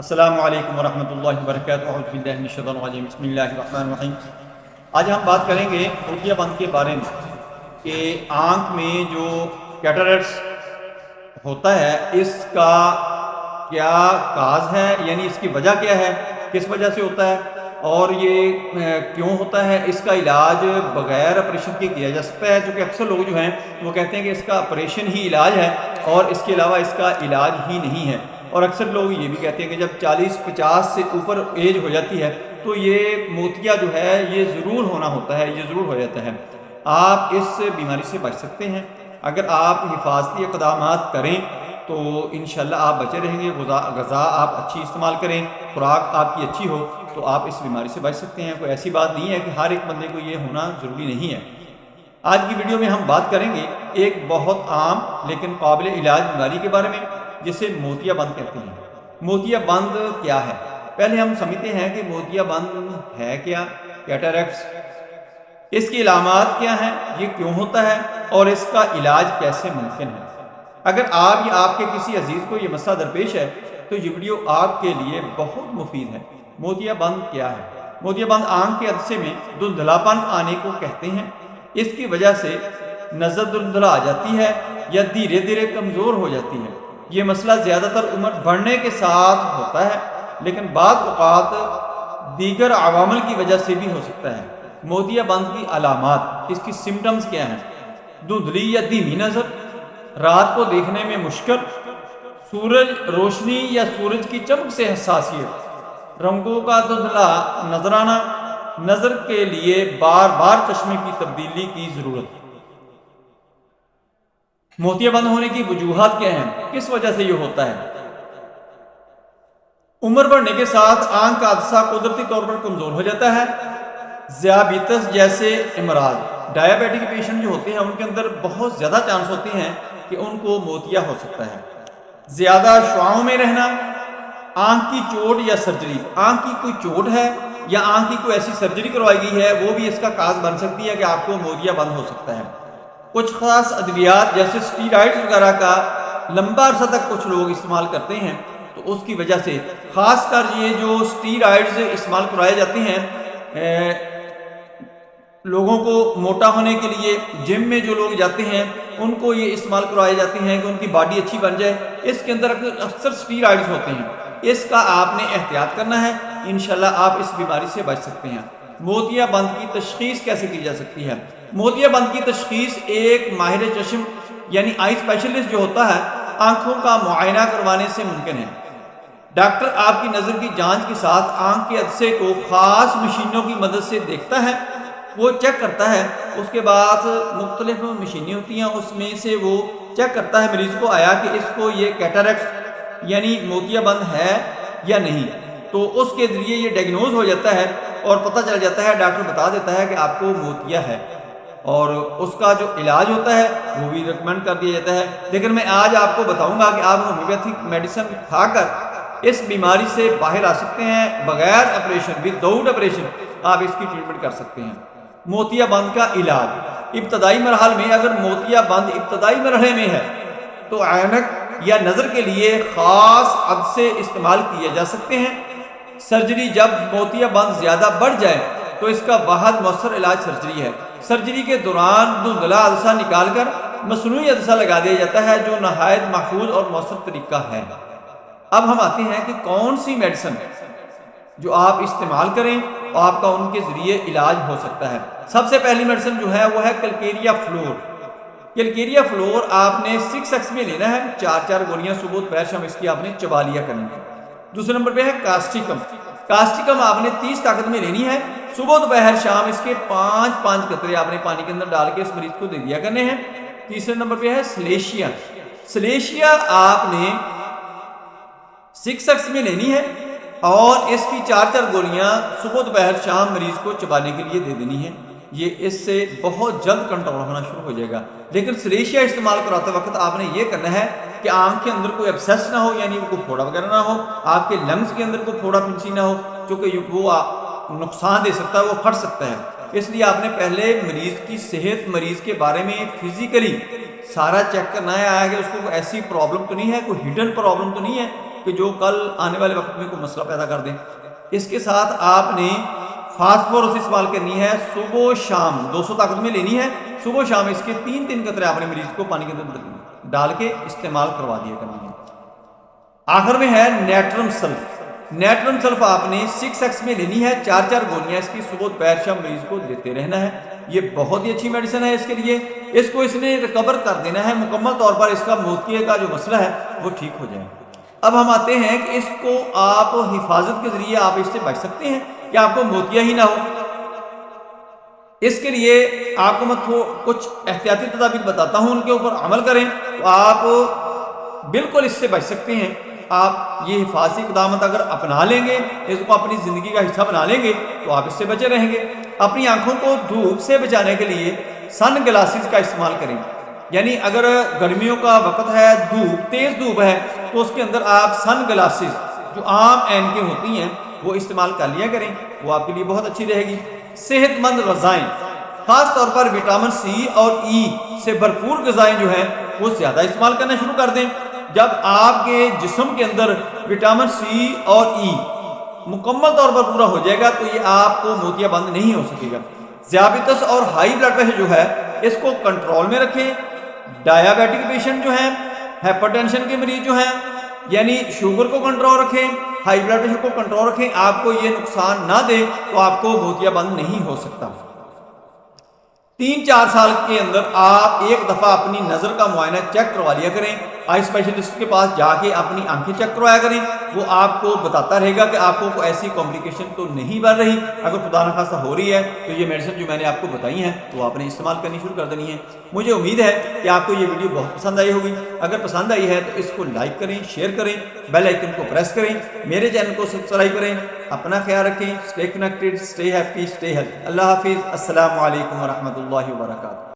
السلام علیکم ورحمۃ اللہ وبرکاتہ۔ اعوذ باللہ من الشیطان الرجیم، بسم اللہ الرحمن الرحیم۔ آج ہم بات کریں گے توتیا بند کے بارے میں کہ آنکھ میں جو کیٹریکٹس ہوتا ہے اس کا کیا کاز ہے، یعنی اس کی وجہ کیا ہے، کس وجہ سے ہوتا ہے اور یہ کیوں ہوتا ہے۔ اس کا علاج بغیر آپریشن کے کیا جا سکتا ہے، چونکہ اکثر لوگ جو ہیں وہ کہتے ہیں کہ اس کا آپریشن ہی علاج ہے اور اس کے علاوہ اس کا علاج ہی نہیں ہے۔ اور اکثر لوگ یہ بھی کہتے ہیں کہ جب 40-50 سے اوپر ایج ہو جاتی ہے تو یہ موتیا جو ہے یہ ضرور ہونا ہوتا ہے، یہ ضرور ہو جاتا ہے۔ آپ اس بیماری سے بچ سکتے ہیں اگر آپ حفاظتی اقدامات کریں تو انشاءاللہ آپ بچے رہیں گے۔ غذا آپ اچھی استعمال کریں، خوراک آپ کی اچھی ہو تو آپ اس بیماری سے بچ سکتے ہیں۔ کوئی ایسی بات نہیں ہے کہ ہر ایک بندے کو یہ ہونا ضروری نہیں ہے۔ آج کی ویڈیو میں ہم بات کریں گے ایک بہت عام لیکن قابل علاج بیماری کے بارے میں جسے موتیا بند کہتے ہیں۔ موتیا بند کیا ہے؟ پہلے ہم سمجھتے ہیں کہ موتیا بند ہے کیا، کیٹریکٹس، اس کی علامات کیا ہیں، یہ کیوں ہوتا ہے اور اس کا علاج کیسے ممکن ہے۔ اگر آپ یا آپ کے کسی عزیز کو یہ مسئلہ درپیش ہے تو یہ ویڈیو آپ کے لیے بہت مفید ہے۔ موتیا بند کیا ہے؟ موتیا بند آنکھ کے عدسے میں دھندلاپن آنے کو کہتے ہیں۔ اس کی وجہ سے نظر دھندلا آ جاتی ہے یا دھیرے دھیرے کمزور ہو جاتی ہے۔ یہ مسئلہ زیادہ تر عمر بڑھنے کے ساتھ ہوتا ہے لیکن بعض اوقات دیگر عوامل کی وجہ سے بھی ہو سکتا ہے۔ موتیا بند کی علامات، اس کی سمٹمز کیا ہیں؟ دھندلی یا دھیمی نظر، رات کو دیکھنے میں مشکل، سورج روشنی یا سورج کی چمک سے حساسیت، رنگوں کا دھندلا نظر آنا، نظر کے لیے بار بار چشمے کی تبدیلی کی ضرورت۔ موتیا بند ہونے کی وجوہات کیا ہیں، کس وجہ سے یہ ہوتا ہے؟ عمر بڑھنے کے ساتھ آنکھ کا عدسہ قدرتی طور پر کمزور ہو جاتا ہے۔ ذیابیطس جیسے امراض، ڈائیابیٹک پیشنٹ جو ہوتے ہیں ان کے اندر بہت زیادہ چانس ہوتے ہیں کہ ان کو موتیا ہو سکتا ہے۔ زیادہ شعاعوں میں رہنا، آنکھ کی چوٹ یا سرجری، آنکھ کی کوئی چوٹ ہے یا آنکھ کی کوئی ایسی سرجری کروائی گئی ہے وہ بھی اس کا کاز بن سکتی ہے کہ آپ کو موتیا بند ہو سکتا ہے۔ کچھ خاص ادویات جیسے اسٹیرائڈز وغیرہ کا لمبا عرصہ تک کچھ لوگ استعمال کرتے ہیں تو اس کی وجہ سے، خاص کر یہ جو اسٹیرائڈز استعمال کرائے جاتے ہیں لوگوں کو موٹا ہونے کے لیے، جم میں جو لوگ جاتے ہیں ان کو یہ استعمال کرائے جاتے ہیں کہ ان کی باڈی اچھی بن جائے، اس کے اندر اکثر اسٹیرائڈز ہوتے ہیں۔ اس کا آپ نے احتیاط کرنا ہے، انشاءاللہ آپ اس بیماری سے بچ سکتے ہیں۔ موتیا بند کی تشخیص کیسے کی جا سکتی ہے؟ موتیا بند کی تشخیص ایک ماہر چشم یعنی آئی اسپیشلسٹ جو ہوتا ہے آنکھوں کا معائنہ کروانے سے ممکن ہے۔ ڈاکٹر آپ کی نظر کی جانچ کے ساتھ آنکھ کے عدسے کو خاص مشینوں کی مدد سے دیکھتا ہے، وہ چیک کرتا ہے۔ اس کے بعد مختلف مشینیں ہوتی ہیں، اس میں سے وہ چیک کرتا ہے مریض کو آیا کہ اس کو یہ کیٹریکٹ یعنی موتیا بند ہے یا نہیں، تو اس کے ذریعے یہ ڈائگنوز ہو جاتا ہے اور پتہ چل جاتا ہے، ڈاکٹر بتا دیتا ہے کہ آپ کو موتیا ہے اور اس کا جو علاج ہوتا ہے وہ بھی ریکمینڈ کر دیا جاتا ہے۔ لیکن میں آج آپ کو بتاؤں گا کہ آپ ہومیوپیتھک میڈیسن کھا کر اس بیماری سے باہر آ سکتے ہیں، بغیر آپریشن، وداؤٹ آپریشن آپ اس کی ٹریٹمنٹ کر سکتے ہیں۔ موتیا بند کا علاج، ابتدائی مرحلے میں اگر موتیا بند ابتدائی مرحلے میں ہے تو عینک یا نظر کے لیے خاص عدسے استعمال کیے جا سکتے ہیں۔ سرجری، جب موتیا بند زیادہ بڑھ جائے تو اس کا واحد مؤثر علاج سرجری ہے۔ سرجری کے دوران دھندلا عدسہ نکال کر مصنوعی عدسہ لگا دیا جاتا ہے جو نہایت محفوظ اور مؤثر طریقہ ہے۔ اب ہم آتے ہیں کہ کون سی میڈیسن جو آپ استعمال کریں اور آپ کا ان کے ذریعے علاج ہو سکتا ہے۔ سب سے پہلی میڈیسن جو ہے وہ ہے کیلکیریا فلور۔ کیلکیریا فلور آپ نے 6x میں لینا ہے، 4 گولیاں صبح دوپہر شام اس کی آپ نے چبا لیا کرنی ہے۔ دوسرے نمبر پہ ہے کاسٹیکم۔ کاسٹیکم آپ نے 30 طاقت میں لینی ہے، صبح دوپہر شام اس کے 5 قطرے آپ نے پانی کے اندر ڈال کے اس مریض کو دے دیا کرنے ہیں۔ تیسرے نمبر پہ ہے سلیشیا۔ سلیشیا آپ نے 6x میں لینی ہے اور اس کی 4 گولیاں صبح دوپہر شام مریض کو چبانے کے لیے دے دینی ہے۔ یہ اس سے بہت جلد کنٹرول ہونا شروع ہو جائے گا۔ لیکن سلیشیا استعمال کراتے وقت آپ نے یہ کرنا ہے کہ آنکھ کے اندر کوئی ایبسیس نہ ہو، یعنی کوئی پھوڑا وغیرہ نہ ہو، آپ کے لنگز کے اندر کوئی پھوڑا پھنسی نہ ہو، چونکہ وہ نقصان دے سکتا ہے، وہ پھٹ سکتا ہے۔ اس لیے آپ نے پہلے مریض کی صحت، مریض کے بارے میں فزیکلی سارا چیک کرنا ہے، آیا کہ اس کو ایسی پرابلم تو نہیں ہے، کوئی ہڈن پرابلم تو نہیں ہے کہ جو کل آنے والے وقت میں کوئی مسئلہ پیدا کر دیں۔ اس کے ساتھ آپ نے فاسفورس استعمال کرنی ہے، صبح و شام 200 طاقت میں لینی ہے، صبح و شام اس کے 3 قطرے آپ نے مریض کو پانی کے اندر ڈال کے استعمال کروا دیا کرنی ہے۔ آخر میں ہے نیٹرم سلف۔ نیٹرم سلف آپ نے 6x میں لینی ہے، 4 گولیاں اس کی صبح دوپہر شام مریض کو دیتے رہنا ہے۔ یہ بہت ہی اچھی میڈیسن ہے اس کے لیے، اس کو اس نے ریکور کر دینا ہے، مکمل طور پر اس کا موتیے کا جو مسئلہ ہے وہ ٹھیک ہو جائے۔ اب ہم آتے ہیں کہ اس کو آپ حفاظت کے ذریعے آپ اس سے بچ سکتے ہیں کہ آپ کو موتیا ہی نہ ہو۔ اس کے لیے آپ کو میں کچھ احتیاطی تدابیر بتاتا ہوں، ان کے اوپر عمل کریں تو آپ بالکل اس سے بچ سکتے ہیں۔ آپ یہ حفاظتی اقدامات اگر اپنا لیں گے، اس کو اپنی زندگی کا حصہ بنا لیں گے تو آپ اس سے بچے رہیں گے۔ اپنی آنکھوں کو دھوپ سے بچانے کے لیے سن گلاسز کا استعمال کریں، یعنی اگر گرمیوں کا وقت ہے، تیز دھوپ ہے، تو اس کے اندر آپ سن گلاسز جو عام اینکیں ہوتی ہیں وہ استعمال کر لیا کریں، وہ آپ کے لیے بہت اچھی رہے گی۔ صحت مند غذائیں، خاص طور پر وٹامن سی اور ای سے بھرپور غذائیں جو ہیں وہ زیادہ استعمال کرنا شروع کر دیں۔ جب آپ کے جسم کے اندر وٹامن سی اور ای مکمل طور پر پورا ہو جائے گا تو یہ آپ کو موتیا بند نہیں ہو سکے گا۔ ذیابیطس اور ہائی بلڈ پریشر جو ہے اس کو کنٹرول میں رکھیں۔ ڈائیابیٹک پیشنٹ جو ہیں، ہائپر ٹینشن کے مریض جو ہیں، یعنی شوگر کو کنٹرول رکھیں، ہائی بلڈ پریشر کو کنٹرول رکھیں، آپ کو یہ نقصان نہ دے تو آپ کو موتیا بند نہیں ہو سکتا۔ 3-4 سال کے اندر آپ ایک دفعہ اپنی نظر کا معائنہ چیک کروا لیا کریں، آئی اسپیشلسٹ کے پاس جا کے اپنی آنکھیں چیک کروایا کریں، وہ آپ کو بتاتا رہے گا کہ آپ کو کوئی ایسی کمپلیکیشن تو نہیں بن رہی۔ اگر خدا نخواستہ ہو رہی ہے تو یہ میڈیسن جو میں نے آپ کو بتائی ہیں تو آپ نے استعمال کرنی شروع کر دینی ہے۔ مجھے امید ہے کہ آپ کو یہ ویڈیو بہت پسند آئی ہوگی۔ اگر پسند آئی ہے تو اس کو لائک کریں، شیئر کریں، بیل آئیکن کو پریس کریں، میرے چینل کو سبسکرائب کریں۔ اپنا خیال رکھیں، stay connected, stay happy, stay healthy. Allah حافظ، السلام علیکم ورحمۃ اللہ وبرکاتہ۔